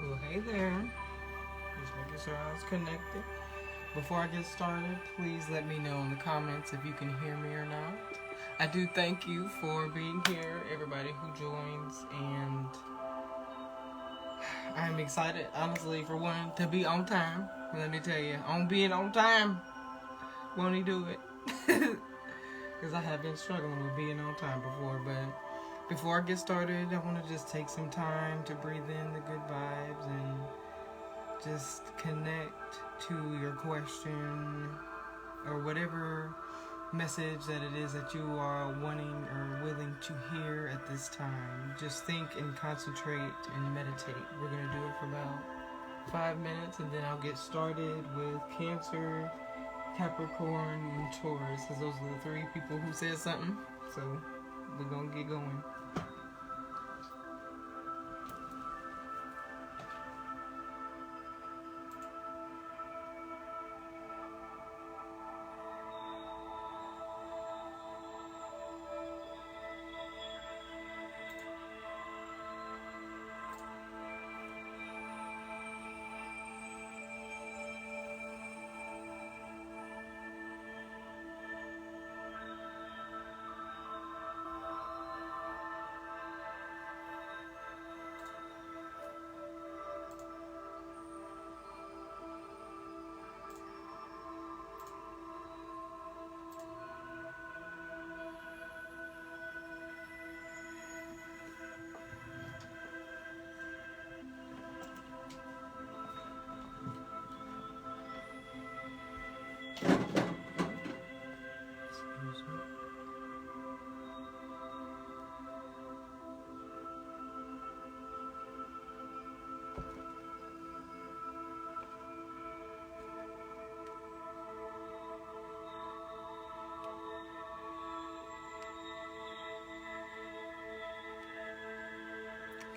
So hey there, just making sure I was connected. Before I get started, please let me know in the comments if you can hear me or not. I do thank you for being here, everybody who joins, and I'm excited, honestly, for one, to be on time. Let me tell you, on being on time, won't he do it? Because I have been struggling with being on time before, but before I get started, I want to just take some time to breathe in the good vibes and just connect to your question or whatever message that it is that you are wanting or willing to hear at this time. Just think and concentrate and meditate. We're going to do it for about 5 minutes, and then I'll get started with Cancer, Capricorn, and Taurus, because those are the 3 people who said something. So we're going to get going.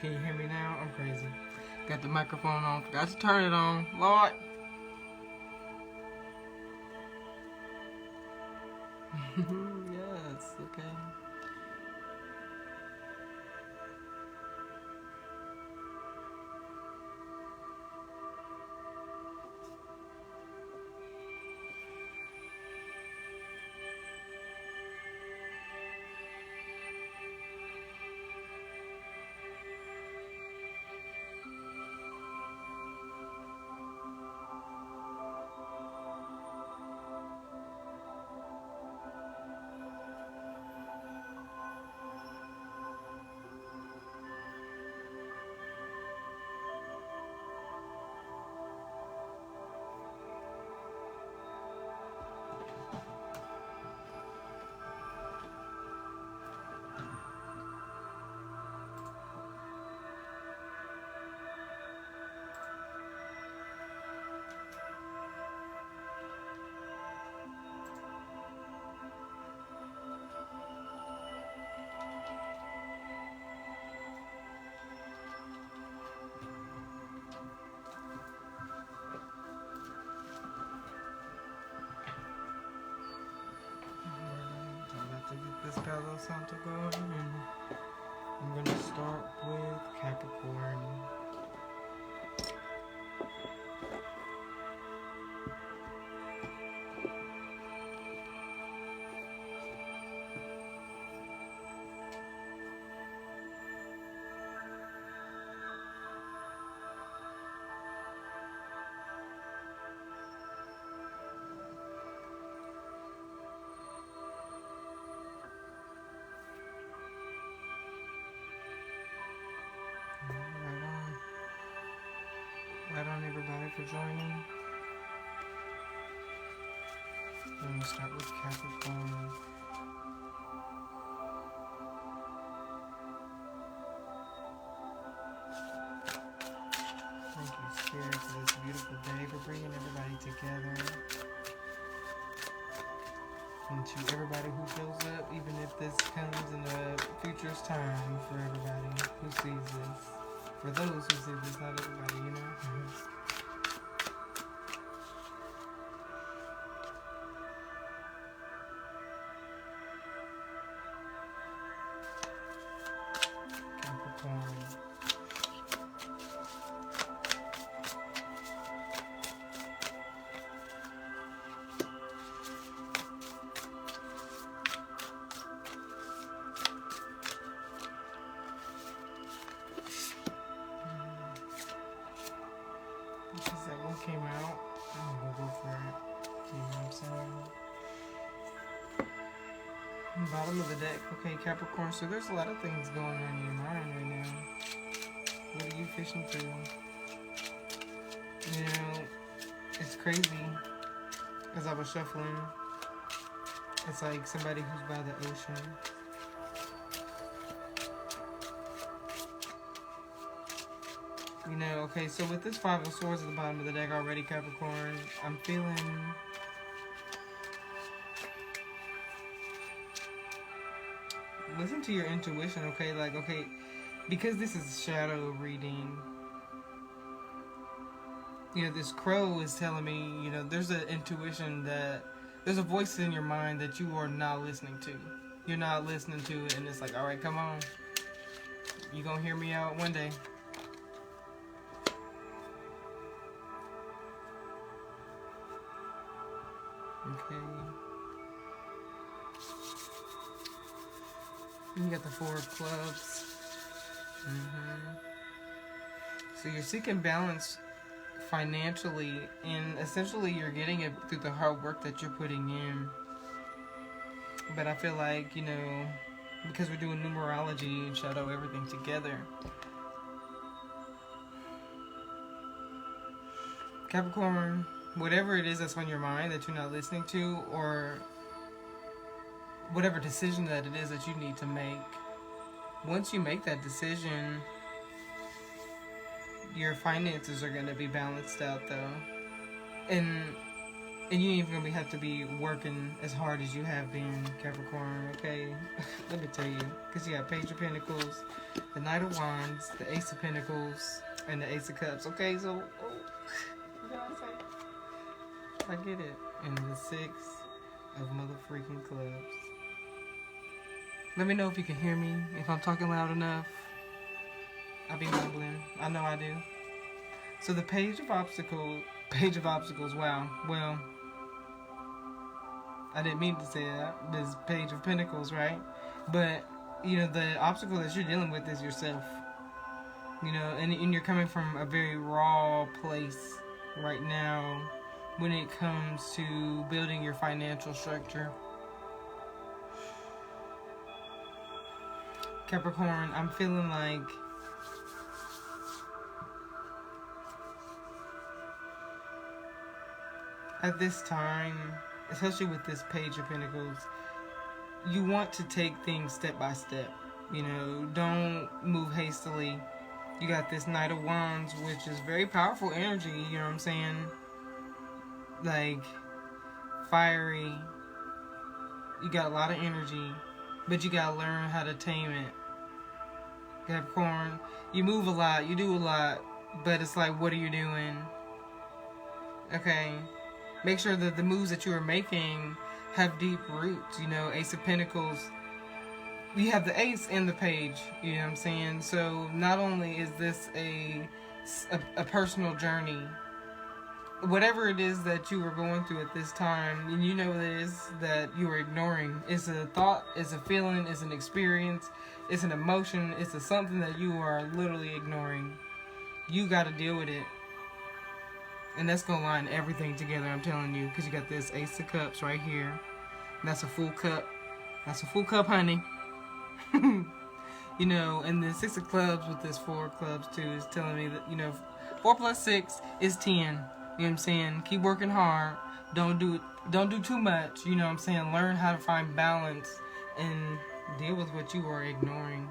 Can you hear me now? I'm crazy. Got the microphone on. Forgot to turn it on. Lord. Yes, okay. Get this Palo Santo going, and I'm going to start with Capricorn. Right on, everybody, for joining. I'm going to start with Capricorn. Thank you, Spirit, for this beautiful day, for bringing everybody together. And to everybody who shows up, even if this comes in the future's time, for everybody who sees this. For those who see this, not everybody, you know? Capricorn. came out. I'm gonna go for it. You know what I'm saying? Bottom of the deck. Okay, Capricorn. So there's a lot of things going on in your mind right now. What are you fishing through? You know, it's crazy. As I was shuffling, it's like somebody who's by the ocean. You know, okay, so with this Five of Swords at the bottom of the deck already, Capricorn, I'm feeling... Listen to your intuition, okay? Like, okay, because this is shadow reading, you know, this crow is telling me, you know, there's an intuition that, there's a voice in your mind that you are not listening to. You're not listening to it, and it's like, all right, come on. You're going to hear me out one day. Okay. You got the Four of Clubs. So you're seeking balance financially, and essentially you're getting it through the hard work that you're putting in. But I feel like, you know, because we're doing numerology and shadow everything together, Capricorn, whatever it is that's on your mind that you're not listening to, or whatever decision that it is that you need to make, once you make that decision, your finances are going to be balanced out, though. And you ain't even going to have to be working as hard as you have been, Capricorn, okay? Let me tell you. Because you got Page of Pentacles, the Knight of Wands, the Ace of Pentacles, and the Ace of Cups. Okay, so... you know what I'm saying? I get it. And the Six of motherfreaking clubs. Let me know if you can hear me, if I'm talking loud enough. I be mumbling. I know I do. So the Page of Obstacles, wow. Well, I didn't mean to say that. This Page of Pentacles, right? But, you know, the obstacle that you're dealing with is yourself. You know, and you're coming from a very raw place right now when it comes to building your financial structure. Capricorn, I'm feeling like at this time, especially with this Page of Pentacles, you want to take things step by step. You know, don't move hastily. You got this Knight of Wands, which is very powerful energy, you know what I'm saying? Like, fiery. You got a lot of energy, but you gotta learn how to tame it. Capricorn, you move a lot, you do a lot, but it's like, what are you doing? Okay, make sure that the moves that you are making have deep roots. You know, Ace of Pentacles, you have the Ace and the Page, you know what I'm saying? So not only is this a personal journey, whatever it is that you are going through at this time, and you know what it is that you are ignoring. It's a thought, it's a feeling, it's an experience, it's an emotion, it's something that you are literally ignoring. You got to deal with it. And that's going to line everything together, I'm telling you, because you got this Ace of Cups right here. And that's a full cup. That's a full cup, honey. You know, and the Six of Clubs with this Four of Clubs, too, is telling me that, you know, 4 plus 6 is 10. You know what I'm saying? Keep working hard. Don't do too much. You know what I'm saying? Learn how to find balance and deal with what you are ignoring.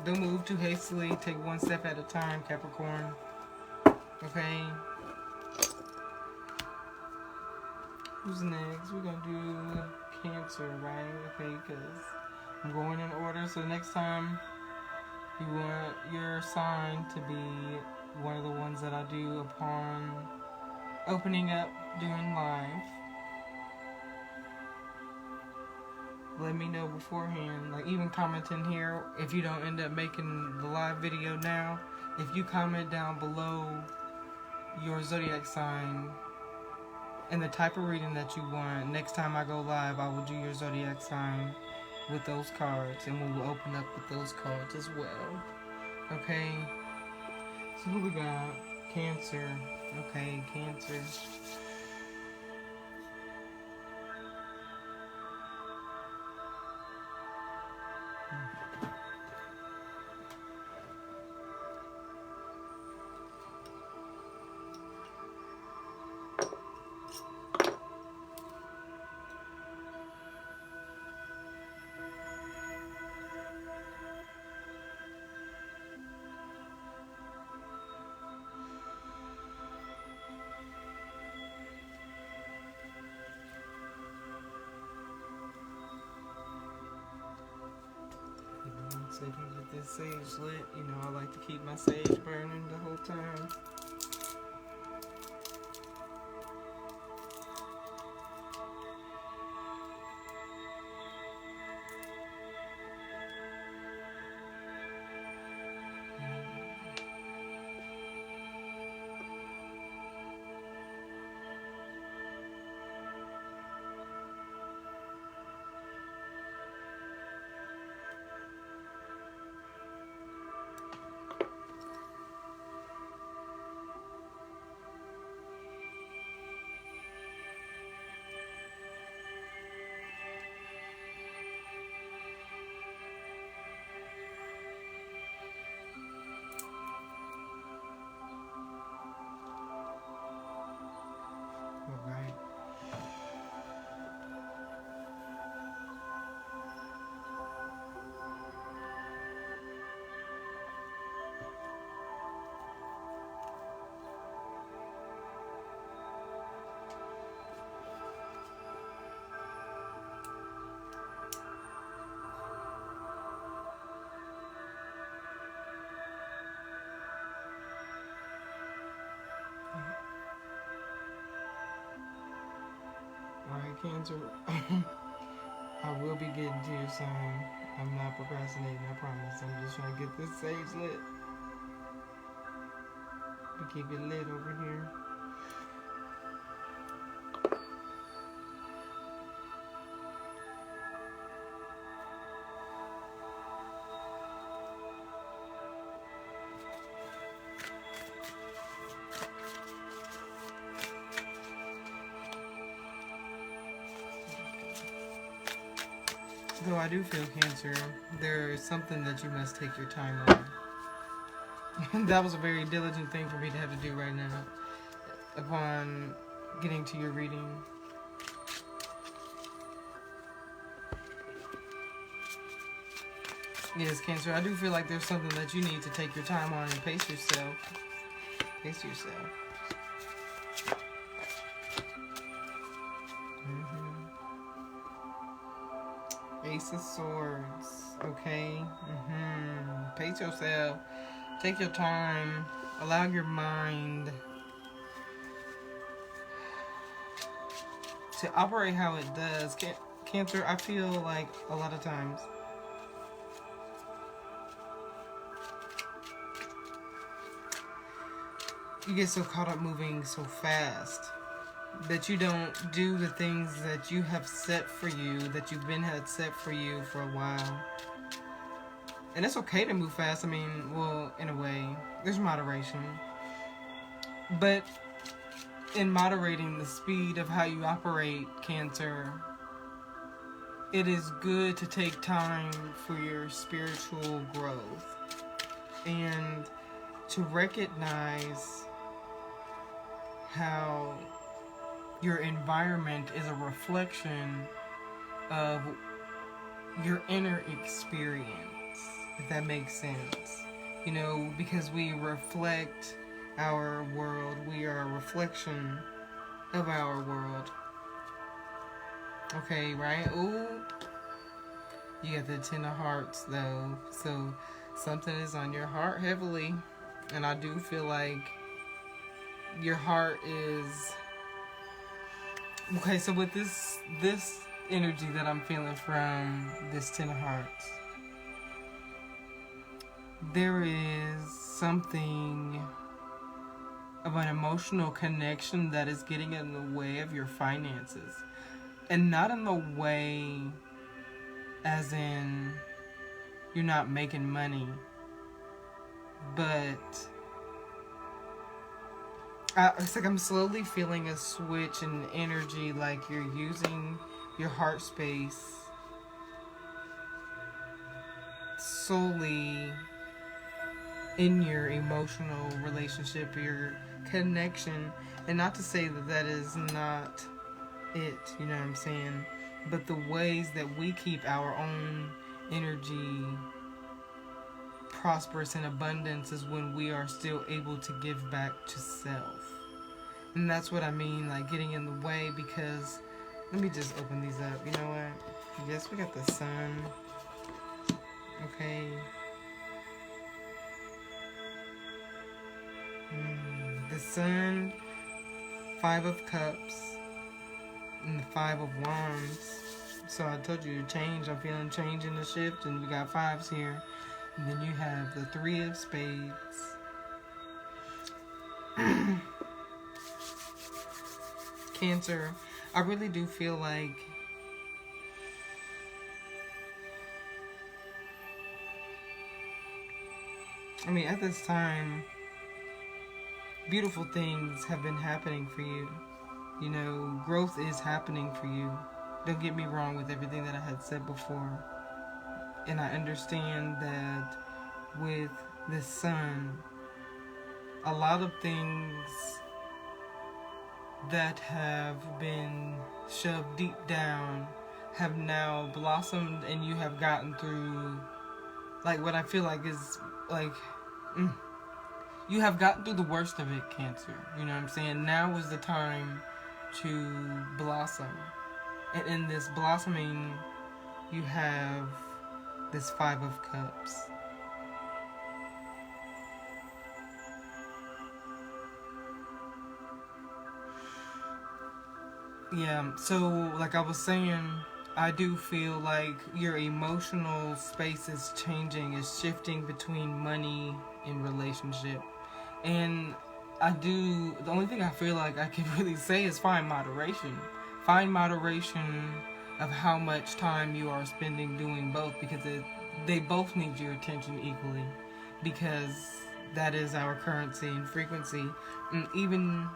Don't move too hastily. Take one step at a time, Capricorn. Okay. Who's next? We're gonna do Cancer, right? Okay, because I'm going in order. So next time, you want your sign to be one of the ones that I do upon opening up doing live. Let me know beforehand. Like, even commenting here, if you don't end up making the live video now, if you comment down below your zodiac sign and the type of reading that you want, next time I go live, I will do your zodiac sign with those cards, and we will open up with those cards as well. Okay, so who we got? Cancer. Okay, Cancer. So you can get this sage lit. You know, I like to keep my sage burning the whole time. Alright. Alright, Cancer. I will be getting to you soon. I'm not procrastinating, I promise. I'm just trying to get this sage lit. We keep it lit over here. Though I do feel, Cancer, there is something that you must take your time on. That was a very diligent thing for me to have to do right now. Upon getting to your reading. Yes, Cancer, I do feel like there's something that you need to take your time on and pace yourself. Pace yourself. Ace of Swords. Okay. Pace yourself. Take your time. Allow your mind to operate how it does. Cancer, I feel like a lot of times you get so caught up moving so fast that you don't do the things that you have set for you, that you've been had set for you for a while. And it's okay to move fast. I mean, well, in a way, there's moderation. But in moderating the speed of how you operate, Cancer, it is good to take time for your spiritual growth and to recognize how your environment is a reflection of your inner experience, if that makes sense. You know, because we reflect our world, we are a reflection of our world. Okay, right? Ooh, you got the Ten of Hearts though, so something is on your heart heavily, and I do feel like your heart is okay. So with this energy that I'm feeling from this Ten of Hearts, there is something of an emotional connection that is getting in the way of your finances. And not in the way as in you're not making money, but It's like I'm slowly feeling a switch in energy, like you're using your heart space solely in your emotional relationship, your connection. And not to say that that is not it, you know what I'm saying? But the ways that we keep our own energy prosperous and abundance is when we are still able to give back to self. And that's what I mean, like getting in the way, because let me just open these up. You know what? Yes, we got the sun. Okay. The sun, 5 of Cups, and the 5 of Wands. So I told you to change. I'm feeling change in the shift, and we got 5s here. And then you have the 3 of Spades. Cancer. I really do feel like at this time, beautiful things have been happening for you. You know, growth is happening for you. Don't get me wrong with everything that I had said before. And I understand that with the sun, a lot of things that have been shoved deep down have now blossomed, and you have gotten through, like, what I feel like is, like, you have gotten through the worst of it, Cancer. You know what I'm saying? Now is the time to blossom. And in this blossoming, you have this 5 of Cups. Yeah, so like I was saying, I do feel like your emotional space is changing, is shifting between money and relationship. And the only thing I feel like I can really say is find moderation. Find moderation of how much time you are spending doing both, because they both need your attention equally, because that is our currency and frequency. And even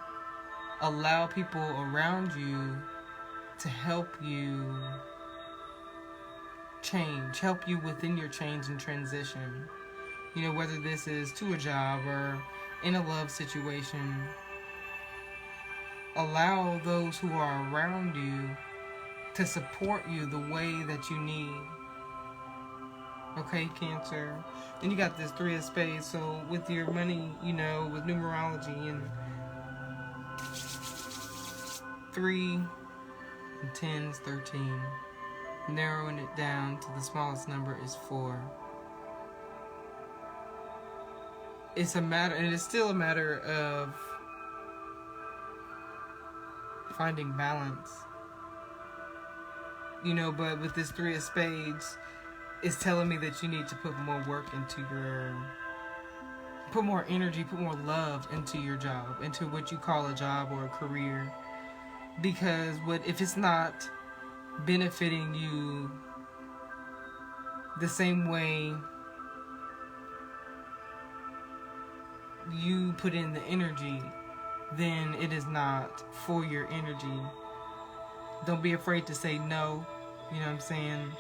allow people around you to help you change, help you within your change and transition. You know, whether this is to a job or in a love situation, allow those who are around you to support you the way that you need. Okay, Cancer? And you got this 3 of Spades, so with your money, you know, with numerology, and 3 and 10 is 13. Narrowing it down to the smallest number is 4. It's a matter, and it's still a matter of finding balance. You know, but with this 3 of Spades, it's telling me that you need to put more work into put more energy, put more love into your job, into what you call a job or a career. Because if it's not benefiting you the same way you put in the energy, then it is not for your energy. Don't be afraid to say no, you know what I'm saying?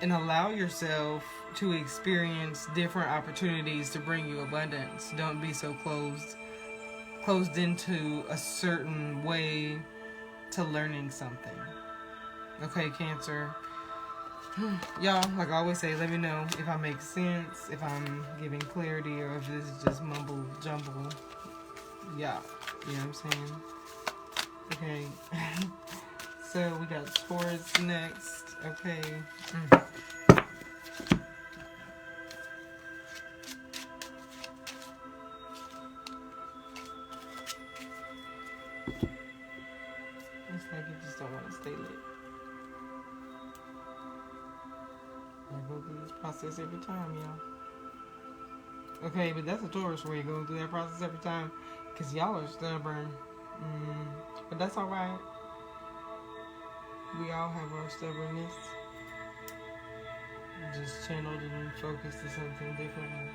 And allow yourself to experience different opportunities to bring you abundance. Don't be so closed into a certain way to learning something. Okay, Cancer? Y'all, like I always say, let me know if I make sense, if I'm giving clarity, or if this is just mumble jumble. Yeah, you know what I'm saying? Okay. So we got Taurus next. Okay. Looks like you just don't want to stay lit. I go through this process every time, y'all. Okay, but that's a Taurus where you're going through that process every time, because y'all are stubborn. But that's alright. We all have our stubbornness. Just channeled and focused to something different.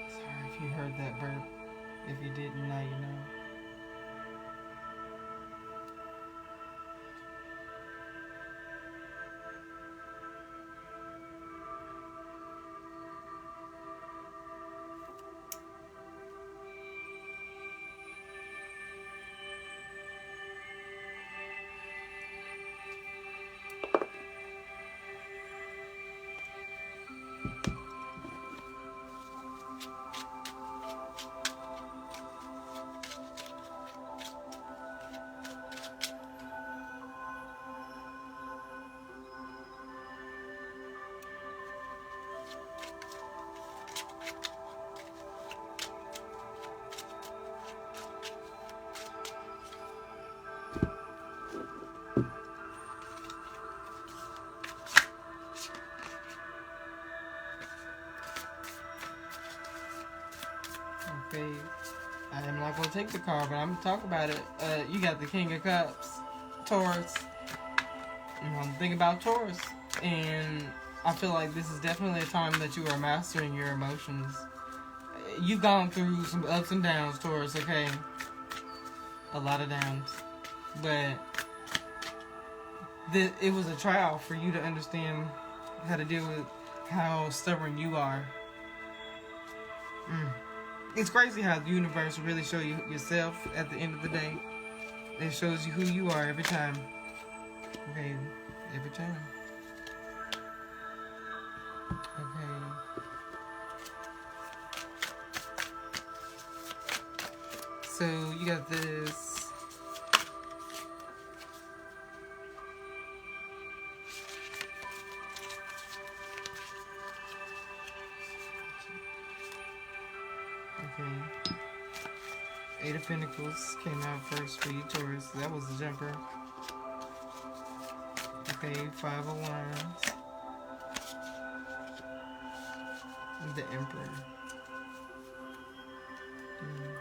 Sorry if you heard that burp. If you didn't, now you know. Okay, I am not going to take the card, but I'm going to talk about it. You got the King of Cups, Taurus. I'm thinking about Taurus, and I feel like this is definitely a time that you are mastering your emotions. You've gone through some ups and downs, Taurus, okay? A lot of downs. But it was a trial for you to understand how to deal with how stubborn you are. It's crazy how the universe will really show you yourself at the end of the day. It shows you who you are every time. Okay, every time. Okay. So you got this. Okay. Eight of Pentacles came out first for you, Taurus. That was the jumper. Okay, Five of Wands. The Emperor.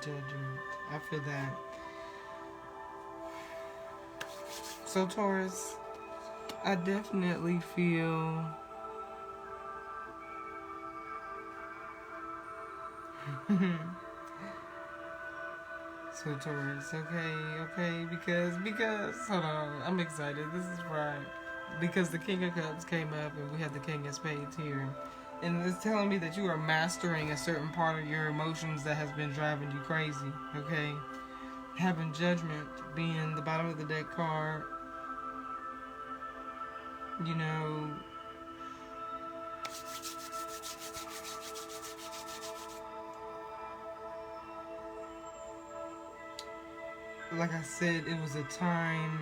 Judgment. I feel that. So, Taurus, I definitely feel so Taurus, okay, because hold on, I'm excited. This is right. Because the King of Cups came up and we have the King of Spades here. And it's telling me that you are mastering a certain part of your emotions that has been driving you crazy, okay? Having Judgment being the bottom of the deck card, you know, like I said, it was a time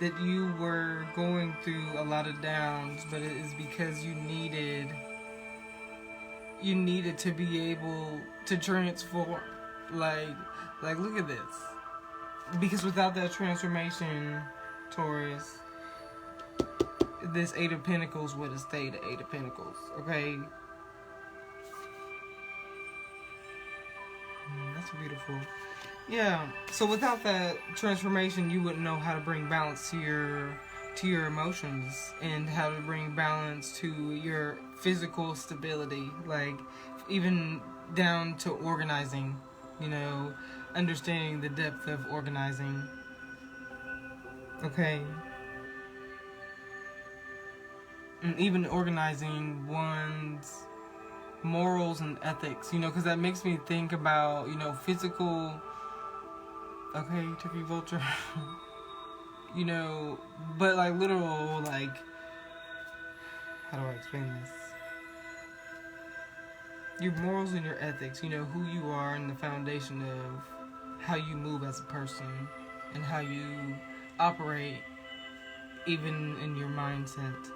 that you were going through a lot of downs, but it is because you needed to be able to transform. Like look at this. Because without that transformation, Taurus, this Eight of Pentacles would have stayed the Eight of Pentacles, okay? That's beautiful. Yeah, so without that transformation, you wouldn't know how to bring balance to your emotions and how to bring balance to your physical stability, like even down to organizing, you know, understanding the depth of organizing. Okay. And even organizing one's morals and ethics, you know, because that makes me think about, you know, physical. Okay, Turkey Vulture. You know, but like literal, like, how do I explain this? Your morals and your ethics, you know, who you are and the foundation of how you move as a person and how you operate even in your mindset.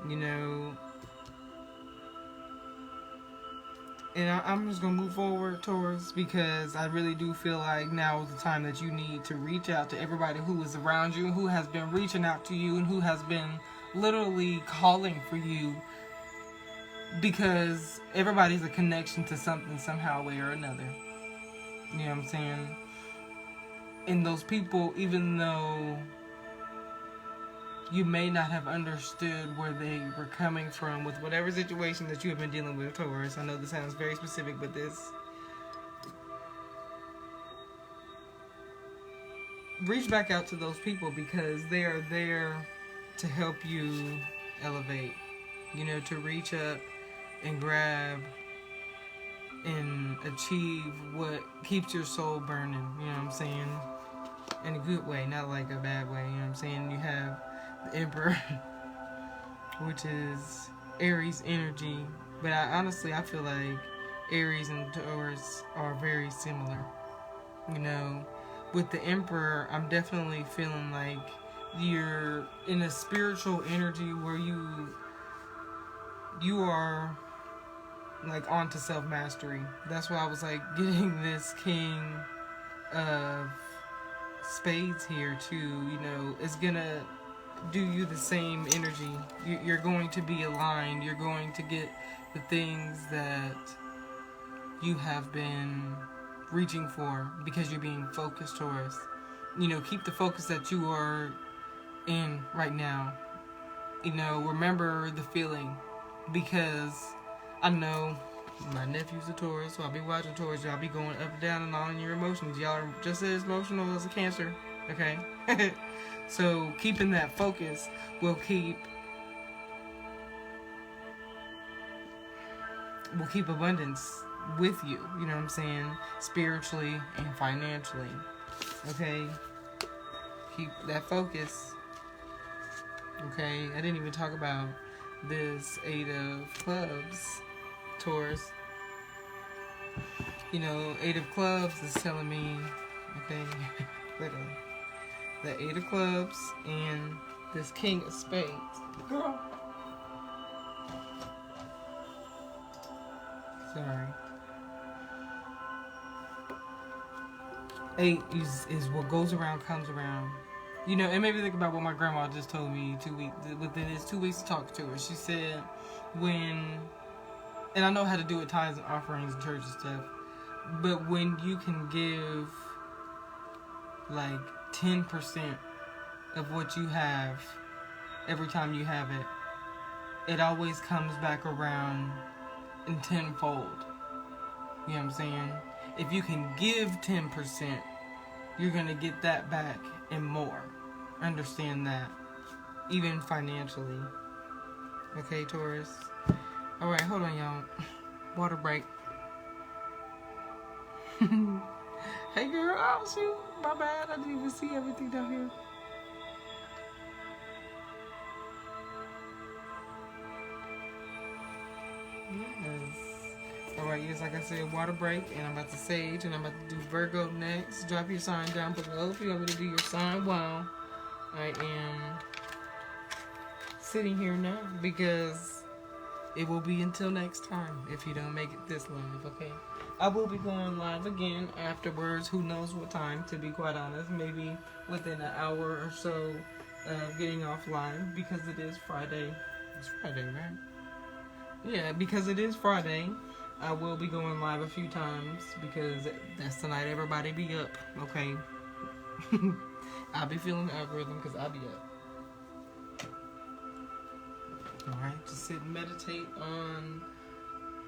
You know, and I'm just going to move forward, Taurus, because I really do feel like now is the time that you need to reach out to everybody who is around you, who has been reaching out to you, and who has been literally calling for you, because everybody's a connection to something somehow, way or another. You know what I'm saying? And those people, even though you may not have understood where they were coming from with whatever situation that you have been dealing with, Taurus. I know this sounds very specific, but this, reach back out to those people because they are there to help you elevate. You know, to reach up and grab and achieve what keeps your soul burning. You know what I'm saying? In a good way, not like a bad way. You know what I'm saying? You have the Emperor, which is Aries energy. But honestly, I feel like Aries and Taurus are very similar. You know, with the Emperor, I'm definitely feeling like you're in a spiritual energy where you are like onto self-mastery. That's why I was like getting this King of Spades here too. You know, it's gonna do you the same energy. You're going to be aligned. You're going to get the things that you have been reaching for because you're being focused, Taurus. You know, keep the focus that you are in right now. You know, remember the feeling, because I know my nephew's a Taurus, so I'll be watching Taurus. Y'all be going up and down and on in your emotions. Y'all are just as emotional as a Cancer, okay? So keeping that focus will keep abundance with you, you know what I'm saying? Spiritually and financially, okay? Keep that focus, okay? I didn't even talk about this 8 of Clubs, Taurus. You know, 8 of Clubs is telling me, okay, literally, the 8 of Clubs and this King of Spades. Girl. Sorry. 8 is what goes around comes around. You know, and maybe think about what my grandma just told me 2 weeks, within this 2 weeks to talk to her. She said, and I know how to do it, tithes and offerings and church and stuff, but when you can give like 10% of what you have every time you have it, it always comes back around in tenfold. You know what I'm saying? If you can give 10%, you're going to get that back and more. Understand that. Even financially. Okay, Taurus? Alright, hold on, y'all. Water break. Hey, girl. Oh, shoot. My bad. I didn't even see everything down here. Yes. Alright, yes, like I said, water break, and I'm about to Sage, and I'm about to do Virgo next. Drop your sign down below if you want me to do your sign while I am sitting here now, because it will be until next time if you don't make it this live, okay? I will be going live again afterwards, who knows what time, to be quite honest, maybe within an hour or so of getting offline, because it is Friday. It's Friday, right? Yeah, because it is Friday, I will be going live a few times because that's the night everybody be up, okay? I'll be feeling the algorithm because I'll be up. Alright, just sit and meditate on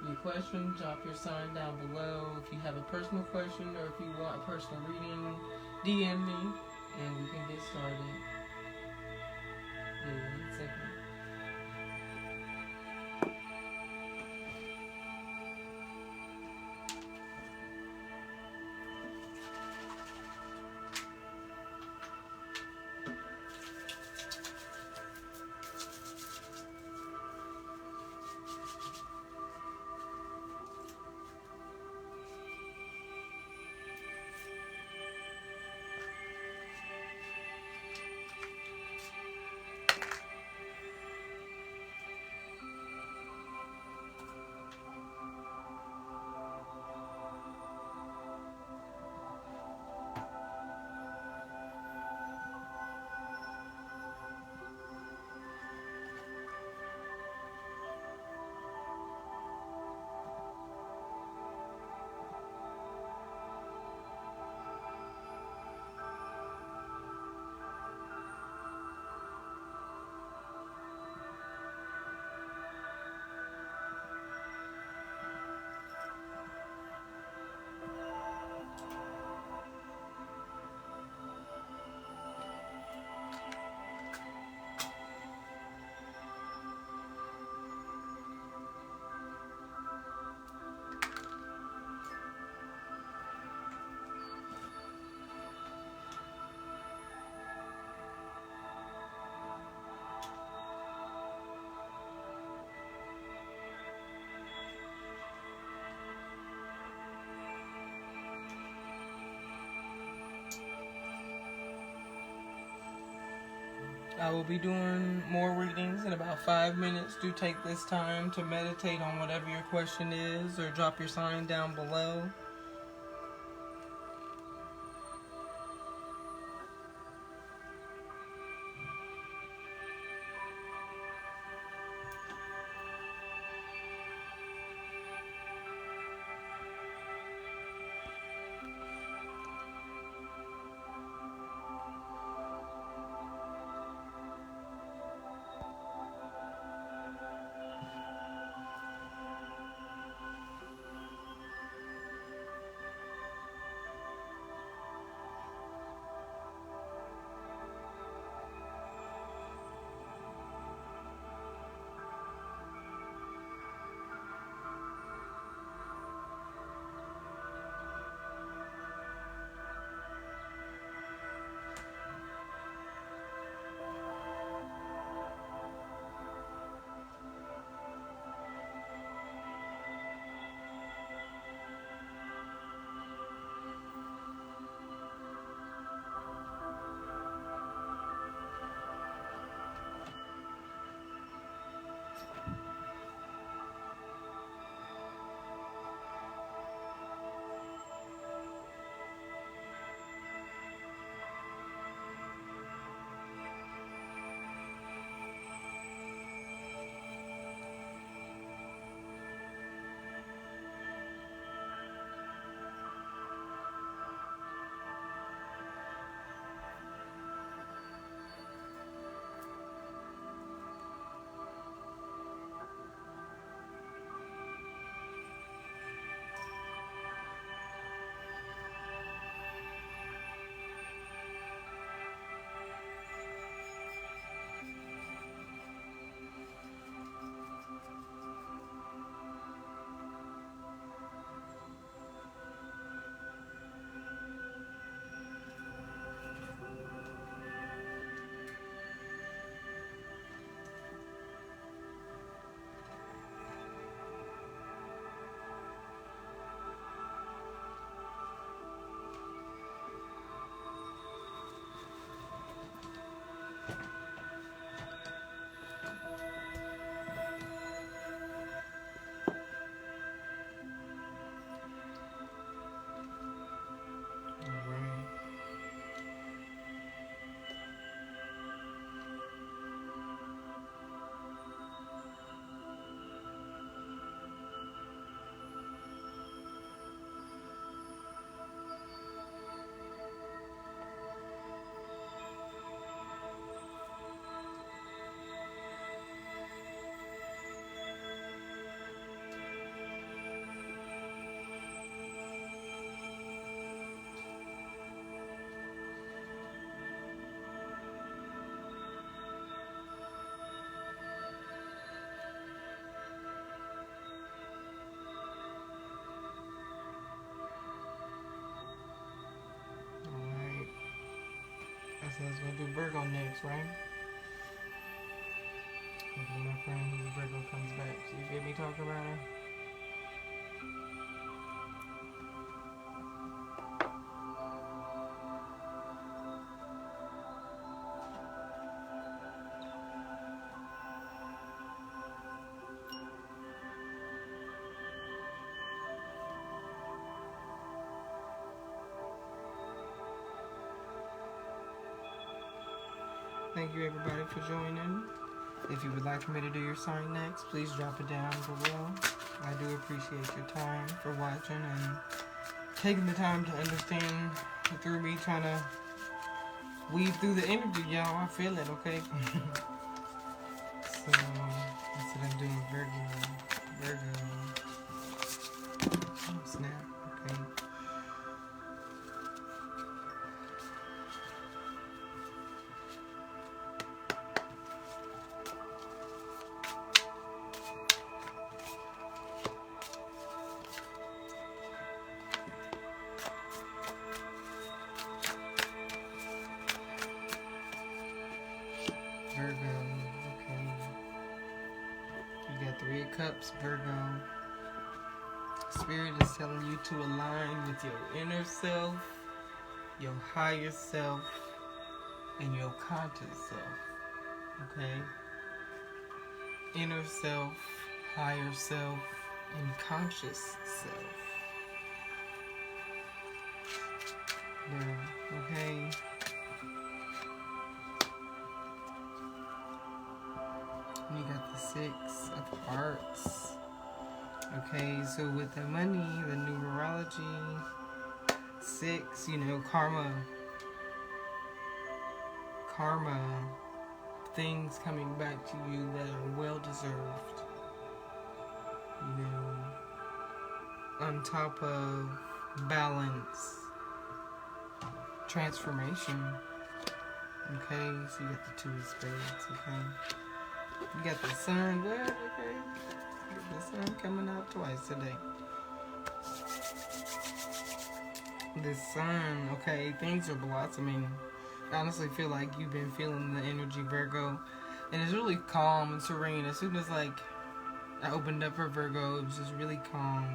your question. Drop your sign down below. If you have a personal question or if you want a personal reading, DM me and we can get started. Give me a second. I will be doing more readings in about 5 minutes. Do take this time to meditate on whatever your question is, or drop your sign down below. So I was going to do Virgo next, right? Hopefully my friend who's a Virgo comes back. So you get me talking about her? Thank you everybody for joining. If you would like for me to do your sign next, please drop it down below. I do appreciate your time for watching and taking the time to understand through me trying to weave through the energy, y'all. I feel it, okay? So, instead of doing Virgo. Oh, snap. Okay. Virgo, okay. You got 3 of Cups, Virgo. Spirit is telling you to align with your inner self, your higher self, and your conscious self. Okay? Inner self, higher self, and conscious self. Yeah, okay? You got the 6 of Hearts. Okay, so with the money, the numerology, 6, karma, things coming back to you that are well deserved, on top of balance, transformation. Okay, so you got the 2 of Spades. Okay, you got the Sun. Well, okay, you got the Sun coming out twice today. The Sun. Okay, things are blossoming. I honestly feel like you've been feeling the energy, Virgo, and it's really calm and serene. As soon as I opened up for Virgo, it was just really calm.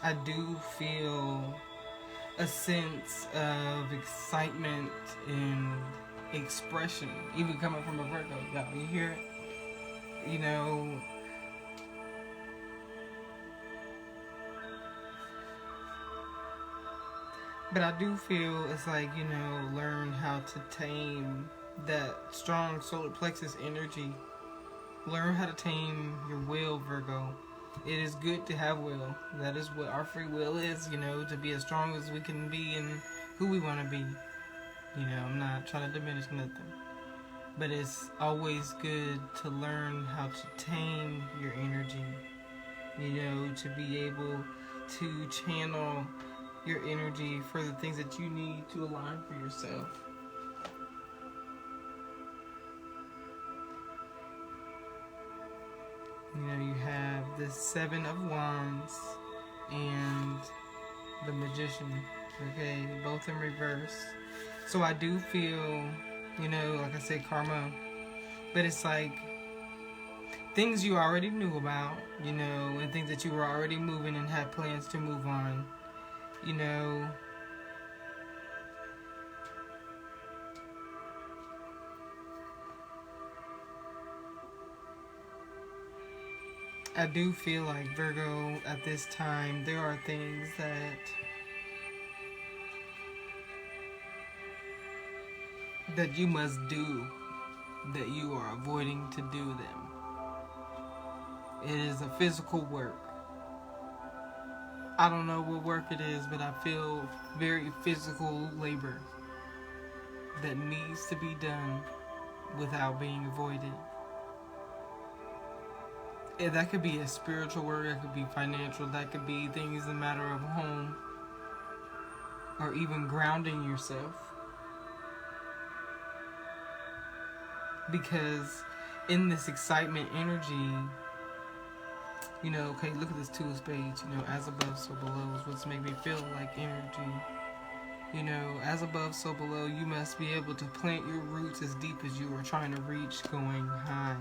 I do feel a sense of excitement and expression, even coming from a Virgo. Y'all, you hear it? But I do feel it's learn how to tame that strong solar plexus energy. Learn how to tame your will, Virgo. It is good to have will. That is what our free will is, to be as strong as we can be and who we want to be. I'm not trying to diminish nothing. But it's always good to learn how to tame your energy. To be able to channel your energy for the things that you need to align for yourself. You have the 7 of Wands and the Magician, okay, both in reverse. So I do feel, like I said, karma, but it's things you already knew about, and things that you were already moving and had plans to move on, I do feel like, Virgo, at this time, there are things that you must do that you are avoiding to do them. It is a physical work. I don't know what work it is, but I feel very physical labor that needs to be done without being avoided. That could be a spiritual work, that could be financial, that could be things in the matter of home, or even grounding yourself. Because in this excitement energy, okay, look at this 2 of Spades, as above, so below is what's making me feel like energy. As above, so below, you must be able to plant your roots as deep as you are trying to reach going high,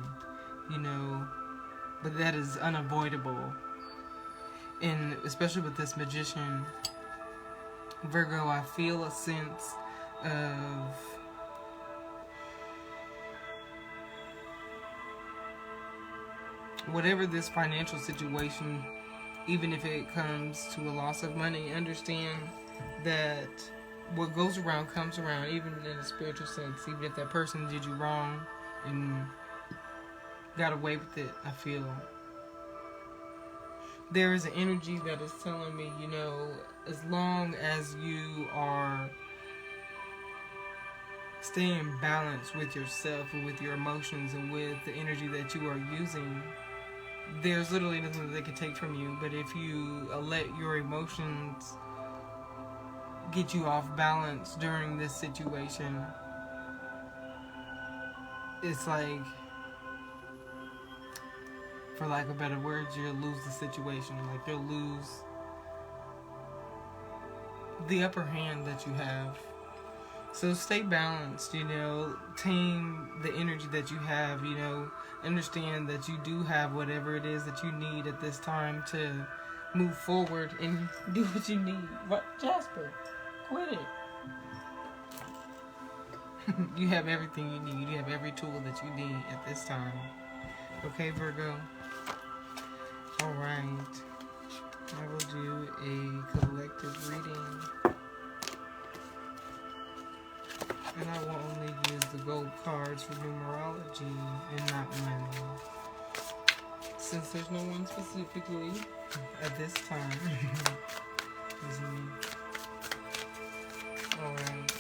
but that is unavoidable. And especially with this Magician, Virgo, I feel a sense of whatever this financial situation, even if it comes to a loss of money, understand that what goes around comes around, even in a spiritual sense. Even if that person did you wrong and got away with it, I feel there is an energy that is telling me, as long as you are staying balanced with yourself and with your emotions and with the energy that you are using, there's literally nothing that they can take from you. But if you let your emotions get you off balance during this situation, it's for lack of better words, you'll lose the situation. You'll lose the upper hand that you have. So stay balanced, tame the energy that you have, understand that you do have whatever it is that you need at this time to move forward and do what you need. What, Jasper? Quit it. You have everything you need. You have every tool that you need at this time. Okay, Virgo? Alright. I will do a collective reading. And I will only use the gold cards for numerology and not money. Since there's no one specifically at this time. Excuse me. Alright.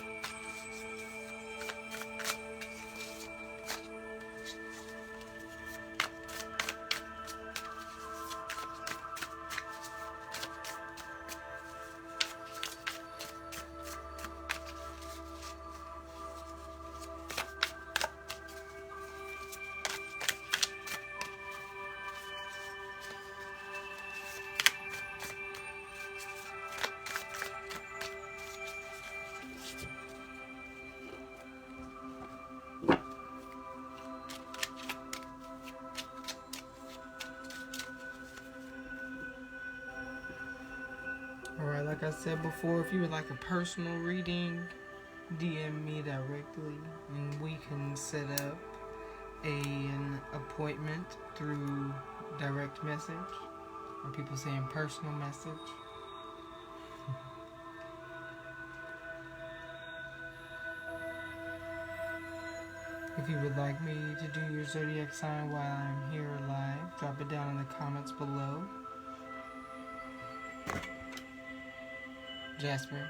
Alright, like I said before, if you would like a personal reading, DM me directly and we can set up an appointment through direct message, or people saying personal message. If you would like me to do your zodiac sign while I'm here live, drop it down in the comments below. Jasper.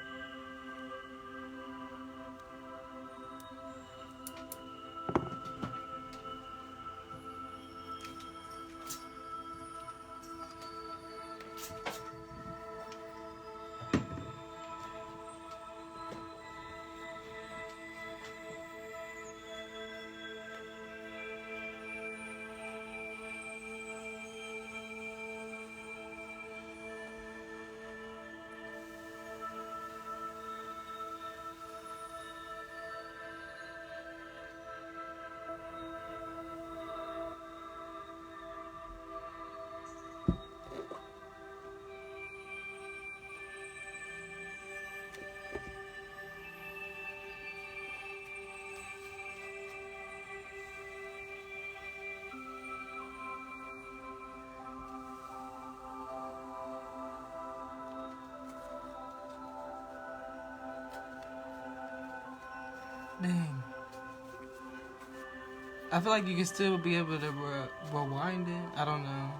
Dang. I feel like you can still be able to rewind it. I don't know.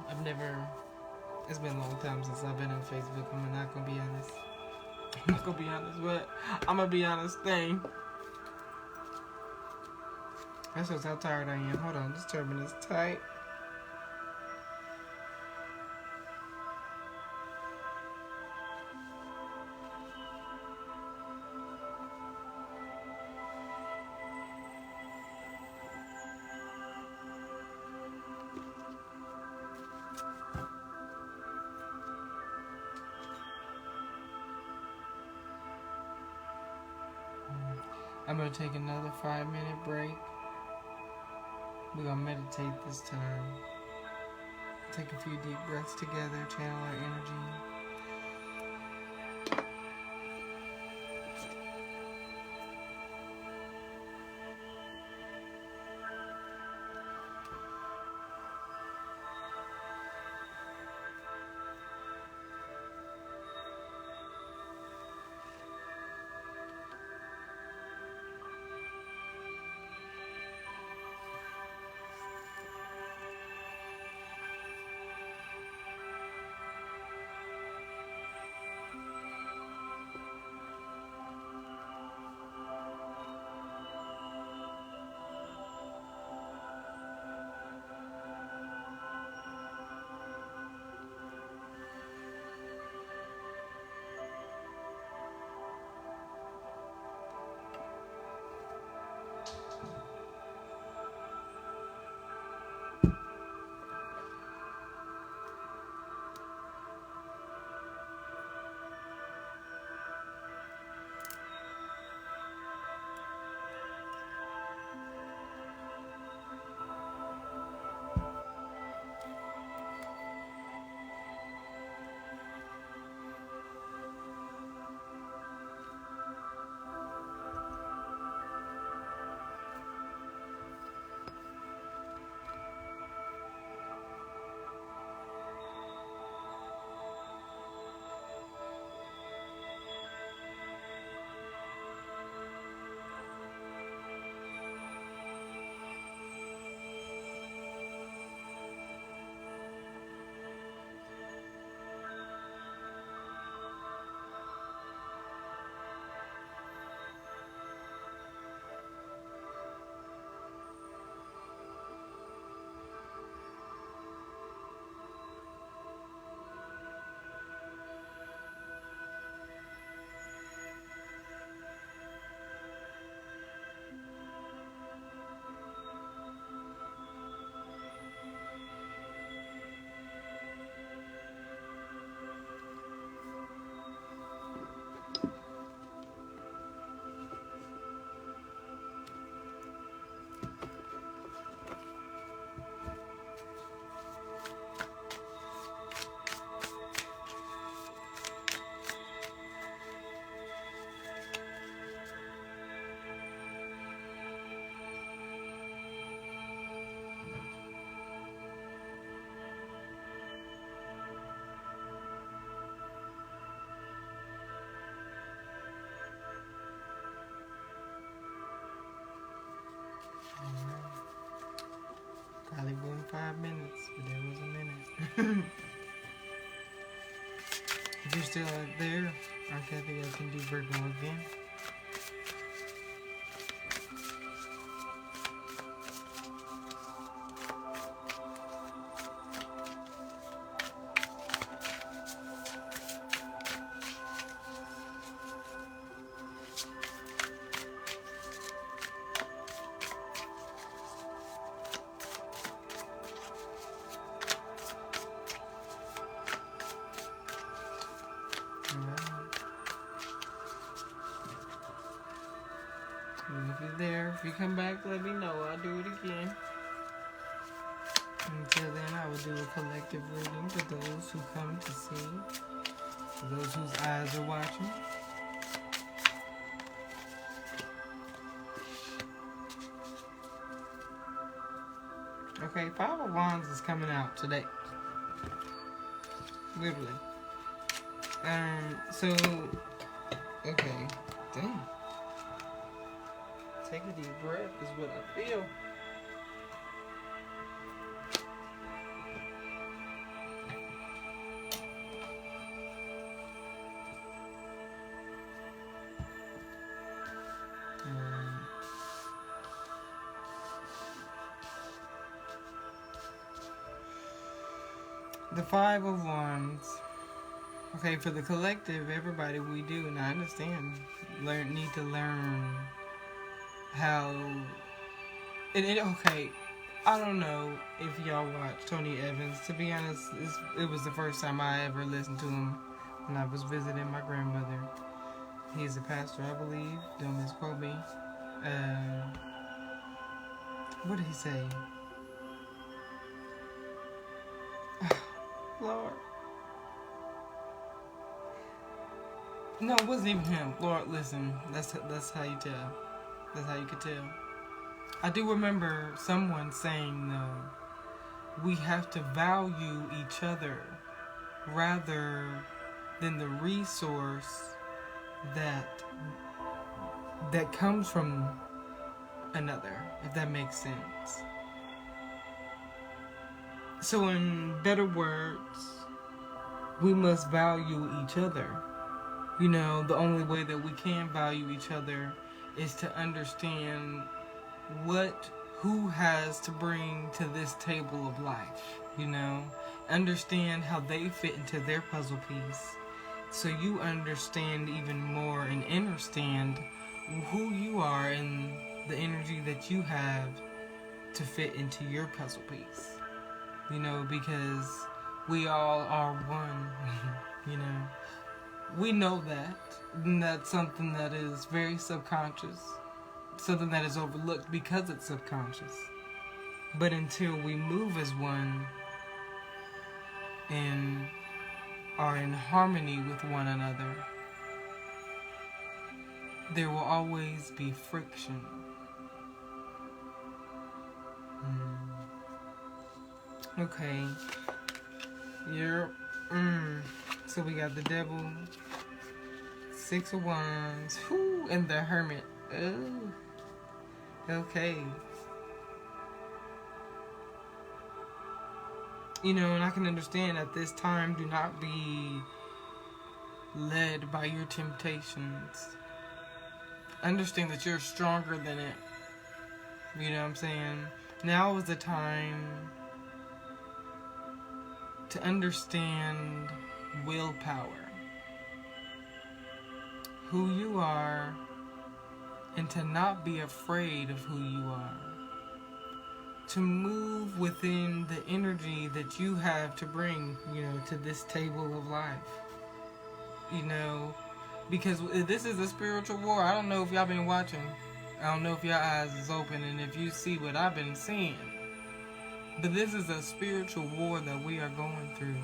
It's been a long time since I've been on Facebook. I'm not gonna be honest. I'm not gonna be honest, but I'm gonna be honest. Dang. That shows how tired I am. Hold on, this turban is tight. I'm going to take another 5-minute break. We're going to meditate this time. Take a few deep breaths together, channel our energy. Probably more 5 minutes, but there was a minute. If you're still out there, I think I can do Virgo again. And if you're there, if you come back, let me know. I'll do it again. Until then, I will do a collective reading for those who come to see, for those whose eyes are watching. Okay, 5 of Wands is coming out today. Literally. So, okay, damn. Take a deep breath is what I feel. The 5 of Wands. Okay, for the collective, everybody, we do, and I understand. Need to learn how. Okay, I don't know if y'all watch Tony Evans. To be honest, it was the first time I ever listened to him when I was visiting my grandmother. He's a pastor, I believe. Don't misquote me. What did he say? Lord. No, it wasn't even him. Lord, listen. That's how you tell. That's how you could tell. I do remember someone saying, though, we have to value each other rather than the resource that comes from another, if that makes sense. So in better words, we must value each other. You know, the only way that we can value each other is to understand who has to bring to this table of life, you know? Understand how they fit into their puzzle piece, so you understand even more and understand who you are and the energy that you have to fit into your puzzle piece. You know, because we all are one, you know. We know that, and that's something that is very subconscious, something that is overlooked because it's subconscious. But until we move as one and are in harmony with one another, there will always be friction. Okay. So we got the Devil, 6 of Wands, and the Hermit. Oh. Okay. You know, and I can understand at this time, do not be led by your temptations. Understand that you're stronger than it. You know what I'm saying? Now is the time to understand willpower, who you are, and to not be afraid of who you are. To move within the energy that you have to bring, you know, to this table of life. You know, because this is a spiritual war. I don't know if y'all been watching. I don't know if your eyes is open and if you see what I've been seeing. But this is a spiritual war that we are going through.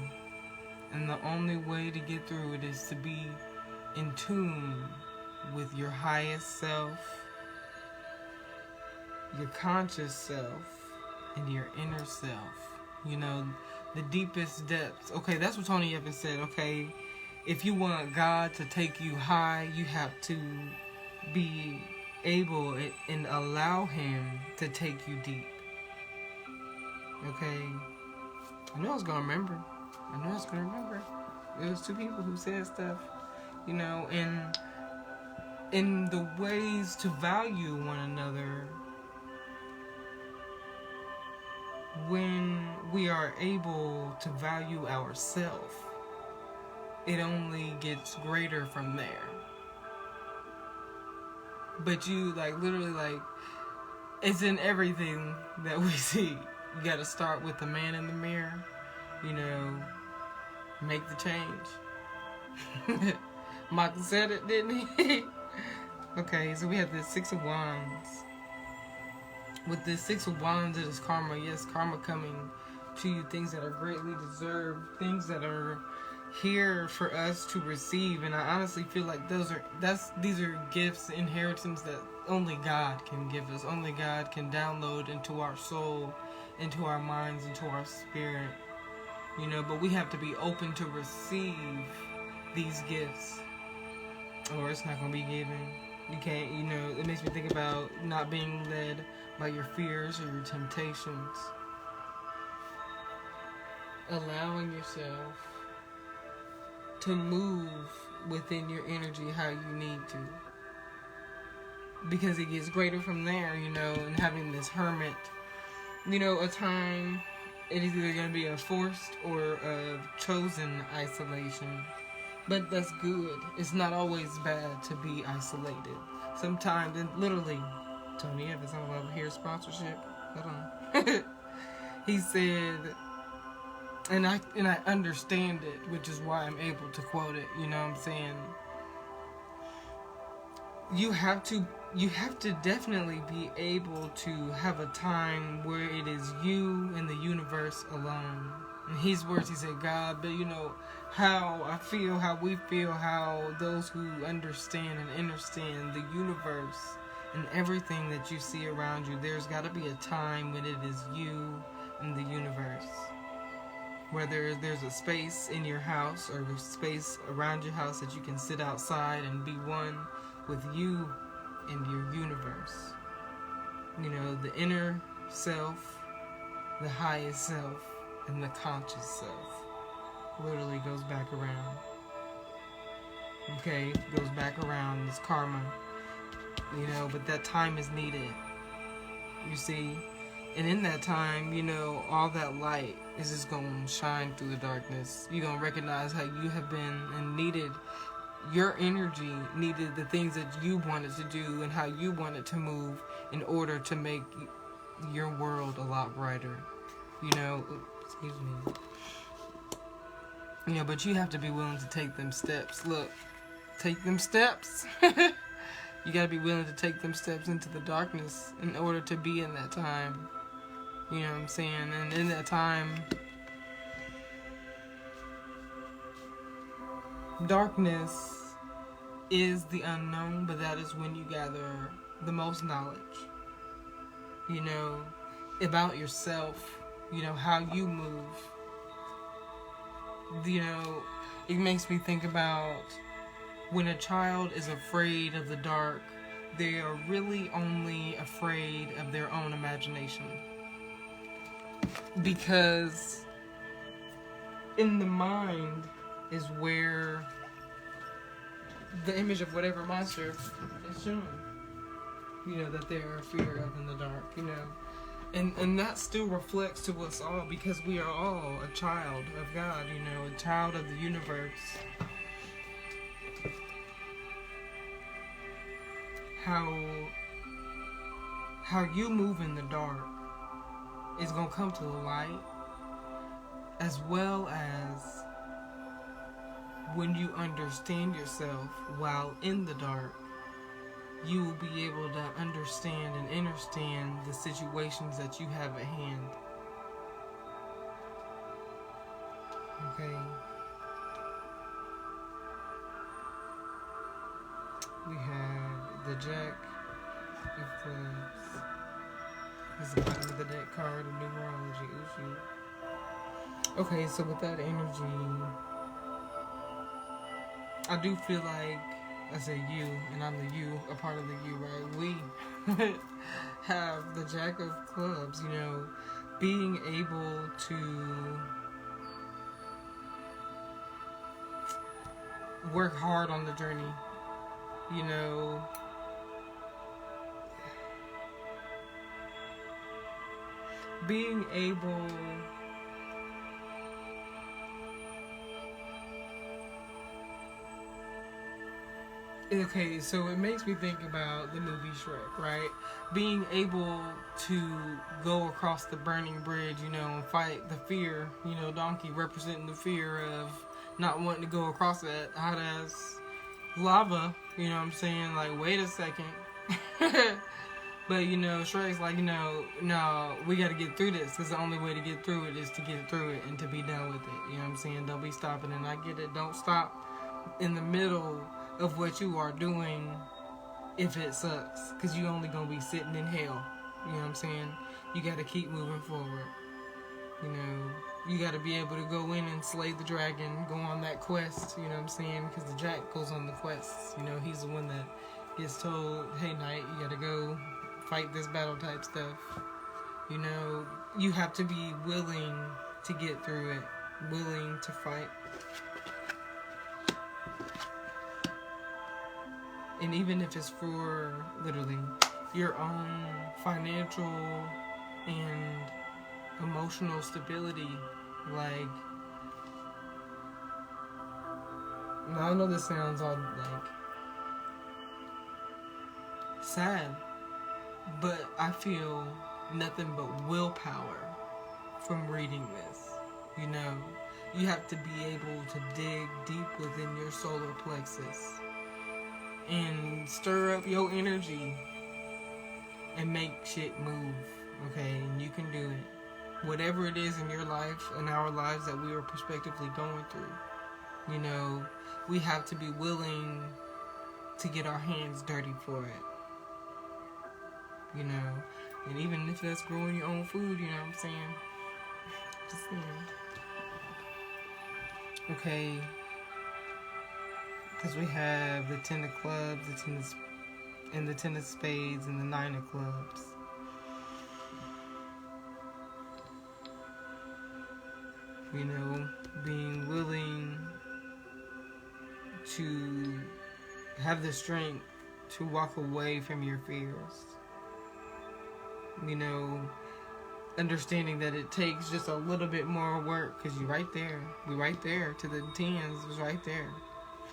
And the only way to get through it is to be in tune with your highest self, your conscious self, and your inner self. You know, the deepest depths. Okay, that's what Tony Evans said, okay? If you want God to take you high, you have to be able and allow Him to take you deep. Okay. I knew I was gonna remember. There was two people who said stuff, you know, and in the ways to value one another, when we are able to value ourselves, it only gets greater from there. But you, like, literally, like, it's in everything that we see. You gotta start with the man in the mirror, you know, make the change. Michael said it, didn't he? Okay, so we have the Six of Wands. With the Six of Wands, it is karma. Yes, karma coming to you. Things that are greatly deserved. Things that are here for us to receive. And I honestly feel like these are gifts, inheritance that only God can give us. Only God can download into our soul, into our minds, into our spirit. You know, but we have to be open to receive these gifts, or it's not going to be given. You can't, you know, it makes me think about not being led by your fears or your temptations. Allowing yourself to move within your energy how you need to. Because it gets greater from there, you know, and having this hermit, you know, a time, it is either going to be a forced or a chosen isolation. But that's good. It's not always bad to be isolated. Sometimes, and literally, Tony Evans, I'm over here sponsorship. Hold on. He said, and I understand it, which is why I'm able to quote it. You know what I'm saying? You have to definitely be able to have a time where it is you and the universe alone. In his words, he said, God, but you know, how I feel, how we feel, how those who understand and understand the universe and everything that you see around you, there's got to be a time when it is you and the universe. Whether there's a space in your house or a space around your house that you can sit outside and be one with you and your universe. You know, the inner self, the highest self, and the conscious self literally goes back around. Okay, goes back around. It's karma. You know, but that time is needed. You see? And in that time, you know, all that light is just going to shine through the darkness. You're going to recognize how you have been and needed. Your energy needed the things that you wanted to do and how you wanted to move in order to make your world a lot brighter. You know, excuse me. You know, but you have to be willing to take them steps. Look, take them steps. You got to be willing to take them steps into the darkness in order to be in that time. You know what I'm saying? And in that time, darkness is the unknown, but that is when you gather the most knowledge. You know, about yourself. You know, how you move. You know, it makes me think about when a child is afraid of the dark, they are really only afraid of their own imagination. Because in the mind is where the image of whatever monster is shown. You know, that they are fear of in the dark, you know. And that still reflects to us all because we are all a child of God, you know, a child of the universe. How you move in the dark is going to come to the light, as well as when you understand yourself while in the dark, you will be able to understand and understand the situations that you have at hand. Okay. We have the Jack of Clubs. This is the bottom of the deck card of numerology. Okay, so with that energy, I do feel like, I say you, and I'm the you, a part of the you, right? We have the Jack of Clubs, you know, being able to work hard on the journey, you know, being able okay, so it makes me think about the movie Shrek, right? Being able to go across the burning bridge, you know, and fight the fear, you know, Donkey representing the fear of not wanting to go across that hot ass lava, you know what I'm saying? Like, wait a second. But, you know, Shrek's like, you know, no, we got to get through this, because the only way to get through it is to get through it and to be done with it. You know what I'm saying? Don't be stopping. And I get it. Don't stop in the middle of what you are doing if it sucks, because you only going to be sitting in hell. You know what I'm saying? You got to keep moving forward. You know, you got to be able to go in and slay the dragon, go on that quest, you know what I'm saying? Because the Jack goes on the quests. You know, he's the one that gets told, hey, Knight, you got to go fight this battle type stuff. You know, you have to be willing to get through it, willing to fight. And even if it's for, literally, your own financial and emotional stability, like, I know this sounds all, like, sad, but I feel nothing but willpower from reading this. You know, you have to be able to dig deep within your solar plexus and stir up your energy and make shit move, okay? And you can do it. Whatever it is in your life and our lives that we are prospectively going through, you know, we have to be willing to get our hands dirty for it. You know, and even if that's growing your own food, you know what I'm saying? Just saying. Okay. Because we have the 10 of clubs, the 10 of spades, and the 9 of clubs. You know, being willing to have the strength to walk away from your fears. You know, understanding that it takes just a little bit more work, because you're right there. We're right there to the 10s, was right there.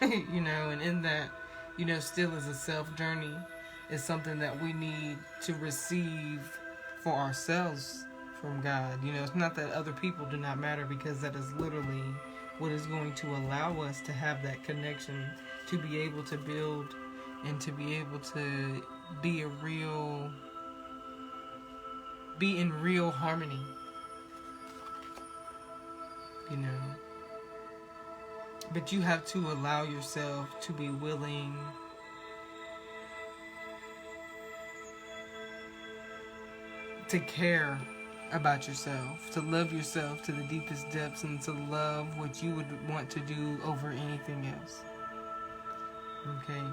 You know, and in that, you know, still is a self journey. It's something that we need to receive for ourselves from God. You know, it's not that other people do not matter, because that is literally what is going to allow us to have that connection, to be able to build and to be able to be in real harmony. You know. But you have to allow yourself to be willing to care about yourself, to love yourself to the deepest depths, and to love what you would want to do over anything else. Okay?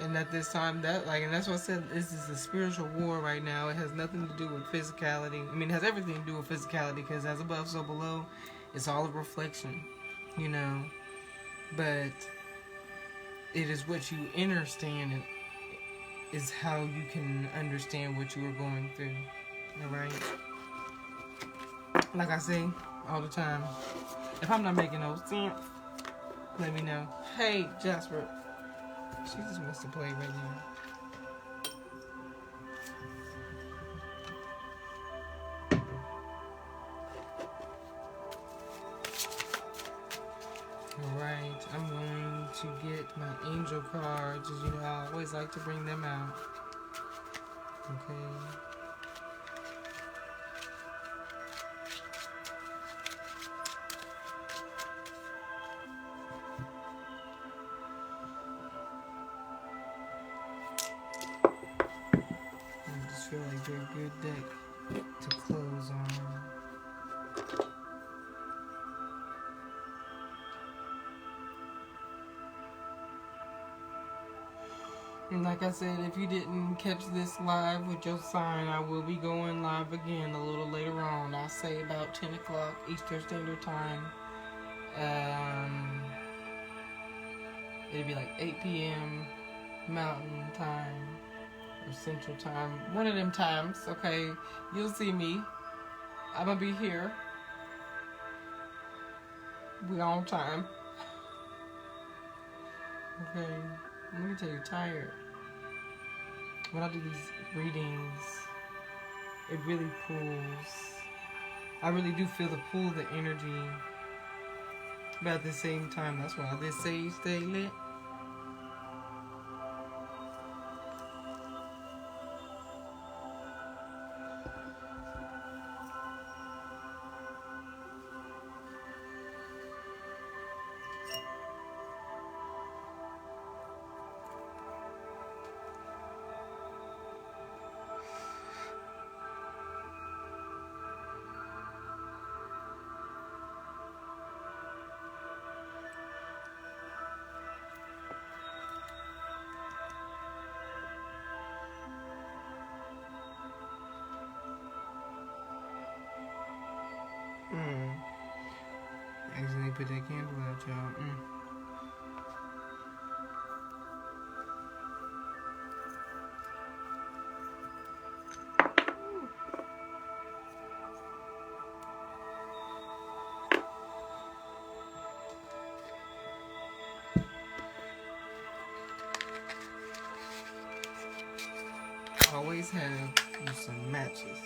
And at this time, and that's what I said, this is a spiritual war right now. It has nothing to do with physicality. I mean, it has everything to do with physicality, because as above, so below, it's all a reflection. You know, but it is what you understand, and is how you can understand what you are going through. Alright? Like I say all the time, if I'm not making no sense, let me know. Hey, Jasper. She just wants to play right now. Alright, I'm going to get my angel cards. As you know, I always like to bring them out. Okay. I just feel like they're a good deck to close on. And like I said, if you didn't catch this live with your sign, I will be going live again a little later on. I'll say about 10 o'clock Eastern Standard Time. It'll be like 8 p.m. Mountain Time or Central Time. One of them times, okay? You'll see me. I'm gonna be here. We on time. Okay, let me tell you, tired. When I do these readings, it really pulls. I really do feel the pull of the energy. But at the same time, that's why they say stay lit. Accidentally put that candle out, y'all. Always have you some matches.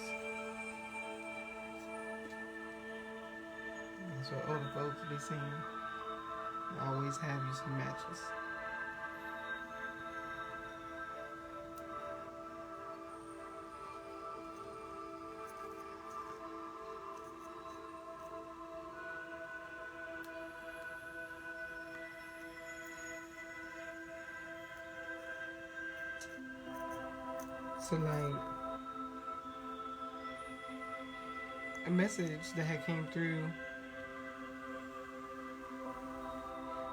That's what older folks be saying. Always have you some matches. So like a message that had came through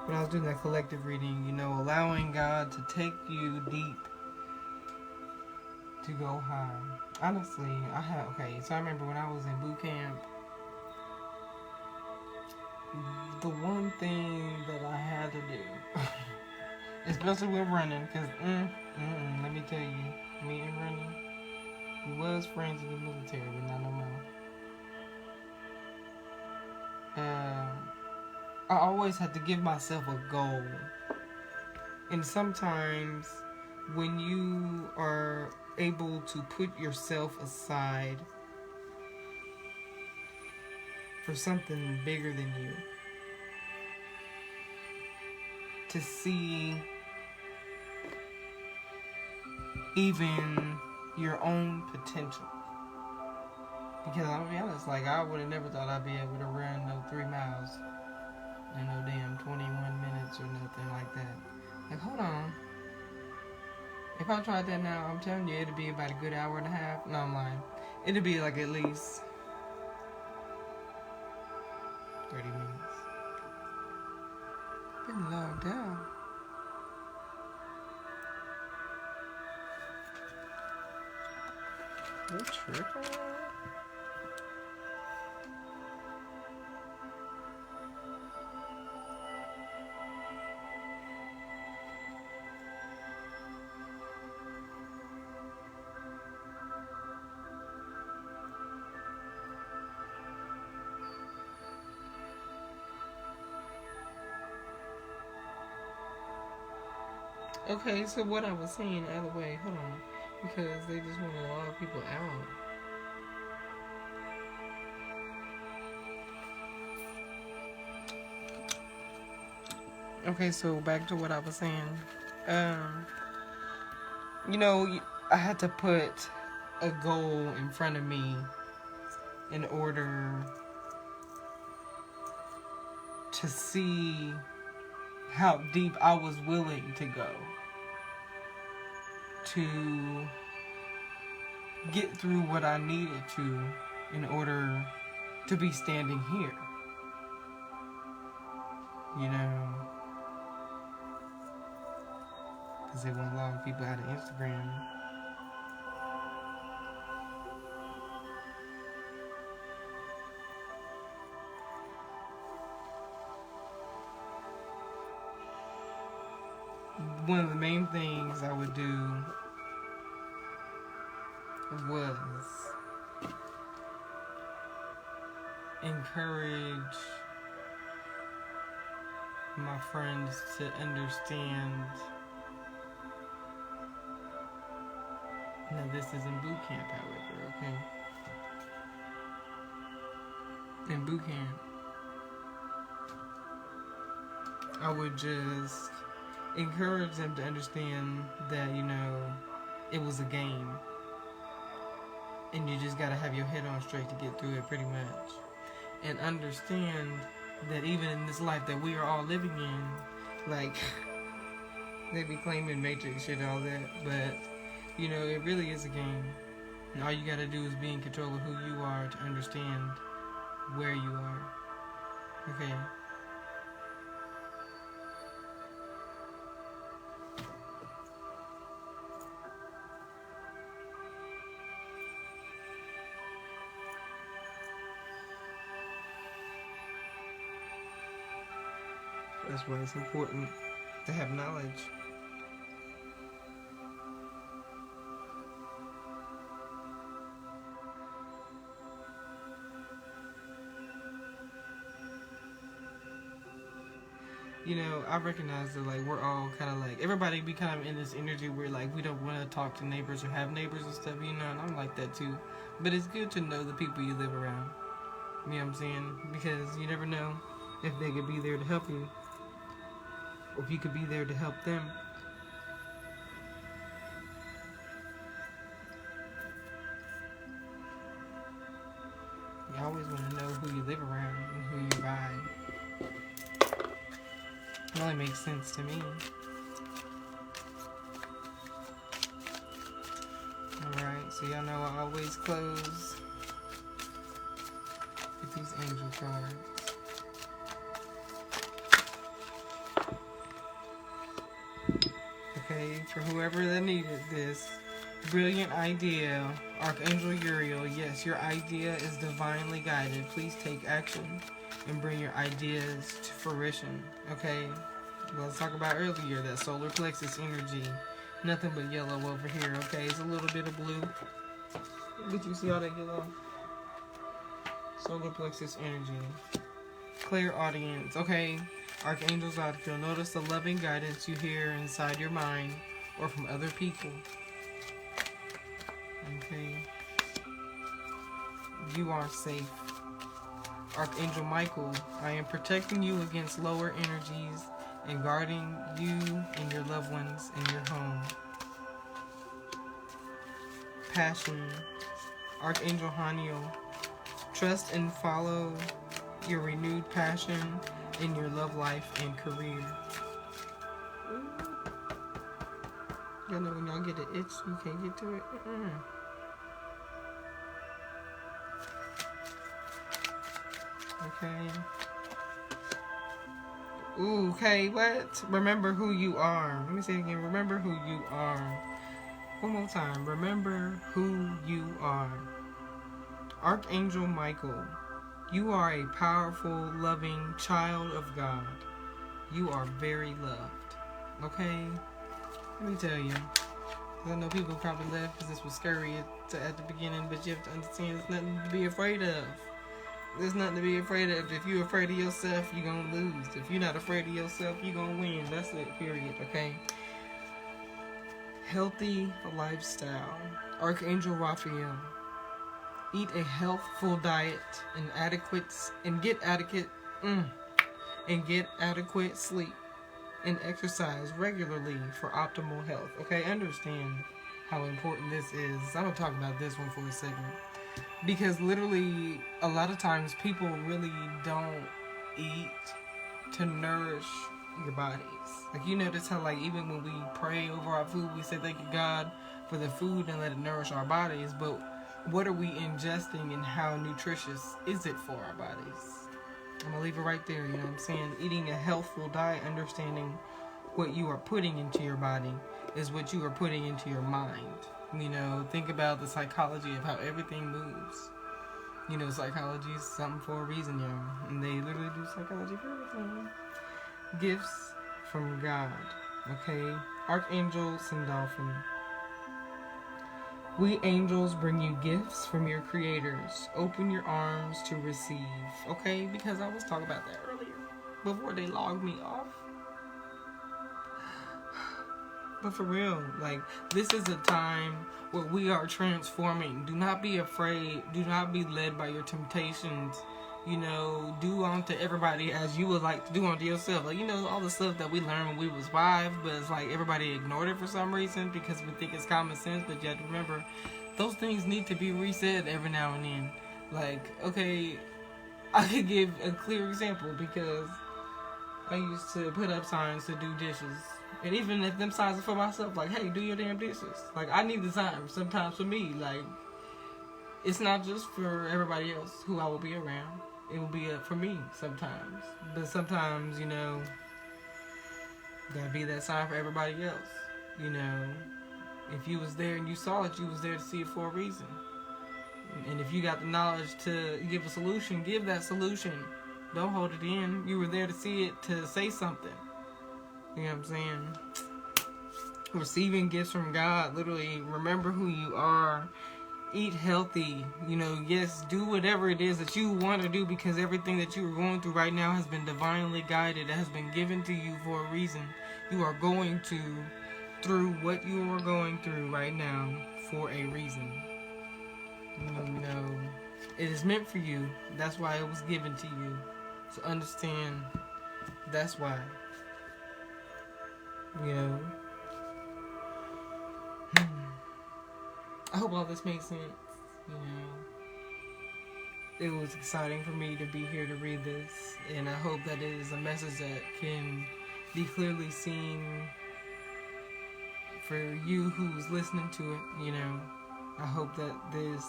when I was doing that collective reading, you know, allowing God to take you deep to go high. Honestly, so I remember when I was in boot camp, the one thing that I had to do, especially with running, because let me tell you, me and running, we was friends in the military, but not no more. I always had to give myself a goal. And sometimes when you are able to put yourself aside for something bigger than you, to see even your own potential. Because I'll be honest, like I would have never thought I'd be able to run no 3 miles in no damn 21 minutes or nothing like that. Like, hold on. If I tried that now, I'm telling you, it'd be about a good hour and a half. No, I'm lying. It'd be like at least 30 minutes. Been logged out. What tripping? Okay, so what I was saying, either way, hold on, because they just want to log people out. Okay, so back to what I was saying. You know, I had to put a goal in front of me in order to see how deep I was willing to go to get through what I needed to in order to be standing here. You know, because they want to log people out of Instagram. One of the main things I would do was encourage my friends to understand. Now, this is in boot camp, however, okay? In boot camp, I would just encourage them to understand that, you know, it was a game. And you just gotta have your head on straight to get through it, pretty much. And understand that even in this life that we are all living in, like, they be claiming Matrix shit and all that, but, you know, it really is a game. And all you gotta do is be in control of who you are to understand where you are. Okay? That's why it's important to have knowledge. You know, I recognize that, like, we're all kind of like, everybody be kind of in this energy where, like, we don't want to talk to neighbors or have neighbors and stuff, you know, and I'm like that too. But it's good to know the people you live around. You know what I'm saying? Because you never know if they could be there to help you, or if you could be there to help them. You always want to know who you live around and who you vibe. It only makes sense to me. Alright, so y'all know I always close with these angel cards. Okay, for whoever that needed this brilliant idea, Archangel Uriel, yes, your idea is divinely guided. Please take action and bring your ideas to fruition. Okay, let's talk about earlier that solar plexus energy. Nothing but yellow over here. Okay, it's a little bit of blue, but you see all that yellow? Solar plexus energy. Clear audience. Okay, Archangels out here. Notice the loving guidance you hear inside your mind or from other people. Okay, you are safe. Archangel Michael, I am protecting you against lower energies and guarding you and your loved ones in your home. Passion, Archangel Haniel, trust and follow your renewed passion in your love life and career. Y'all know when y'all get an itch, you can't get to it. Okay. Ooh, okay, what? Remember who you are. Let me say it again. Remember who you are. One more time. Remember who you are. Archangel Michael, you are a powerful, loving child of God. You are very loved. Okay? Let me tell you. I know people probably left because this was scary at the beginning, but you have to understand there's nothing to be afraid of. There's nothing to be afraid of. If you're afraid of yourself, you're going to lose. If you're not afraid of yourself, you're going to win. That's it, period, okay? Healthy lifestyle. Archangel Raphael. Eat a healthful diet and get adequate sleep and exercise regularly for optimal health. Okay, understand how important this is. I'm going to talk about this one for a second. Because literally, a lot of times people really don't eat to nourish your bodies. Like, you notice how, like, even when we pray over our food, we say thank you, God, for the food and let it nourish our bodies. But what are we ingesting and how nutritious is it for our bodies? I'm going to leave it right there, you know what I'm saying? Eating a healthful diet, understanding what you are putting into your body is what you are putting into your mind. You know, think about the psychology of how everything moves. You know, psychology is something for a reason, y'all. And they literally do psychology for everything. Gifts from God. Okay? Archangel Sandalphon. We angels bring you gifts from your creators. Open your arms to receive. Okay? Because I was talking about that earlier. Before they logged me off. But for real, like, this is a time where we are transforming. Do not be afraid. Do not be led by your temptations. You know, do unto everybody as you would like to do unto yourself. Like, you know, all the stuff that we learned when we was 5, but it's like everybody ignored it for some reason because we think it's common sense. But you have to remember, those things need to be reset every now and then. Like, okay, I could give a clear example because I used to put up signs to do dishes. And even if them signs are for myself, like, hey, do your damn dishes. Like, I need the time sometimes for me. Like, it's not just for everybody else who I will be around. It will be for me sometimes. But sometimes, you know, gotta be that sign for everybody else. You know, if you was there and you saw it, you was there to see it for a reason. And if you got the knowledge to give a solution, give that solution. Don't hold it in. You were there to see it, to say something. You know what I'm saying? Receiving gifts from God. Literally, remember who you are. Eat healthy. You know, yes, do whatever it is that you want to do because everything that you are going through right now has been divinely guided. It has been given to you for a reason. You are going through what you are going through right now for a reason. You know, it is meant for you. That's why it was given to you. So understand, that's why. You know, I hope all this makes sense. You know, it was exciting for me to be here to read this, and I hope that it is a message that can be clearly seen for you who's listening to it. You know, I hope that this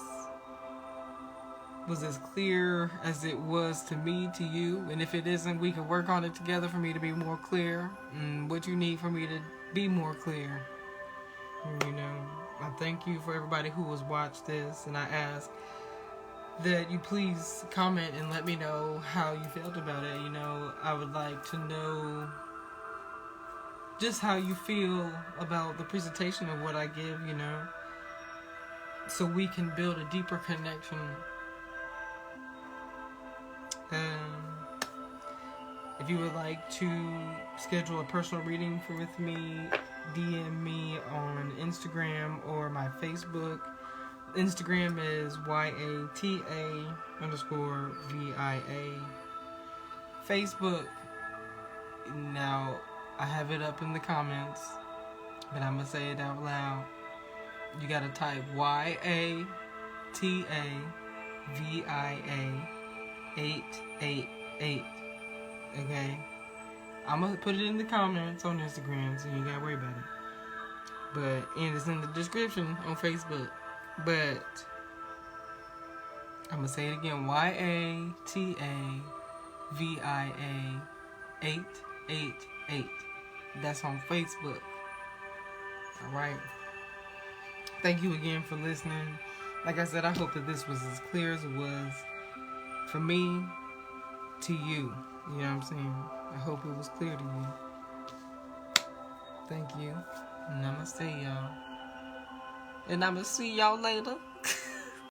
was as clear as it was to me, to you, and if it isn't, we can work on it together for me to be more clear, and what you need for me to be more clear. You know, I thank you for everybody who has watched this, and I ask that you please comment and let me know how you felt about it. You know, I would like to know just how you feel about the presentation of what I give, you know, so we can build a deeper connection. If you would like to schedule a personal reading with me, DM me on Instagram or my Facebook. Instagram is YATA_VIA. Facebook, now I have it up in the comments, but I'm going to say it out loud. You got to type YATAVIA888. Okay? I'm going to put it in the comments on Instagram, so you got to worry about it. And it's in the description on Facebook. But I'm going to say it again. YATAVIA888. That's on Facebook. Alright. Thank you again for listening. Like I said, I hope that this was as clear as it was for me to you. You know what I'm saying? I hope it was clear to you. Thank you. Namaste, y'all. And I'm going to see y'all later.